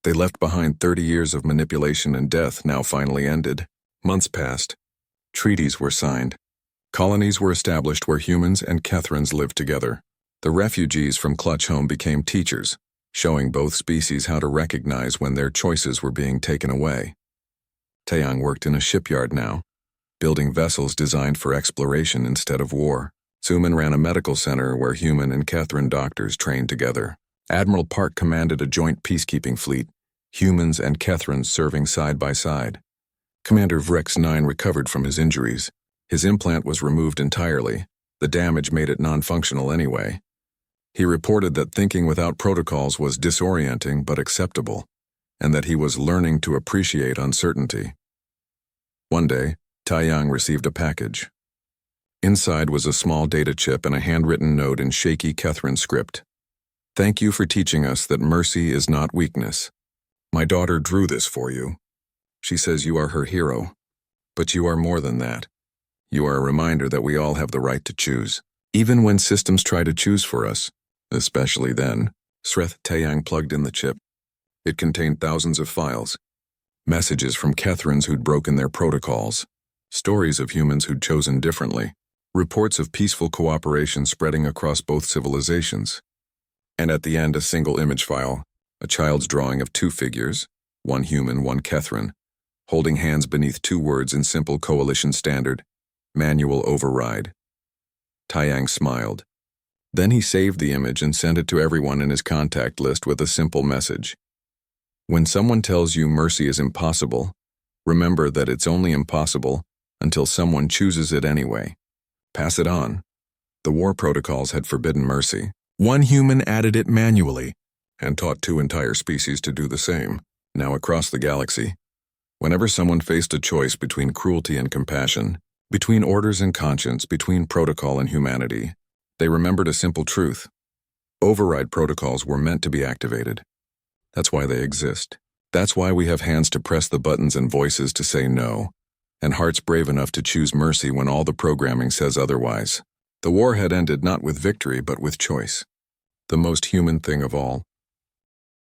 They left behind 30 years of manipulation and death, now finally ended. Months passed. Treaties were signed. Colonies were established where humans and Kethrins lived together. The refugees from Clutch Home became teachers, showing both species how to recognize when their choices were being taken away. Taeyang worked in a shipyard now, building vessels designed for exploration instead of war. Suman ran a medical center where human and Kethrin doctors trained together. Admiral Park commanded a joint peacekeeping fleet, humans and Kethrins serving side by side. Commander Vrex 9 recovered from his injuries. His implant was removed entirely. The damage made it non-functional anyway. He reported that thinking without protocols was disorienting but acceptable, and that he was learning to appreciate uncertainty. One day, Taeyang received a package. Inside was a small data chip and a handwritten note in shaky Kethrin script. Thank you for teaching us that mercy is not weakness. My daughter drew this for you. She says you are her hero, but you are more than that. You are a reminder that we all have the right to choose. Even when systems try to choose for us, Especially then. Sreth Taeyang plugged in the chip. It contained thousands of files. Messages from Kethrans who'd broken their protocols. Stories of humans who'd chosen differently. Reports of peaceful cooperation spreading across both civilizations. And at the end, a single image file, a child's drawing of two figures, one human, one Kethran, holding hands beneath two words in simple coalition standard, manual override. Taeyang smiled. Then he saved the image and sent it to everyone in his contact list with a simple message. When someone tells you mercy is impossible, remember that it's only impossible until someone chooses it anyway. Pass it on. The war protocols had forbidden mercy. One human added it manually and taught two entire species to do the same. Now across the galaxy, whenever someone faced a choice between cruelty and compassion, between orders and conscience, between protocol and humanity, they remembered a simple truth. Override protocols were meant to be activated. That's why they exist. That's why we have hands to press the buttons and voices to say no, and hearts brave enough to choose mercy when all the programming says otherwise. The war had ended not with victory but with choice. The most human thing of all.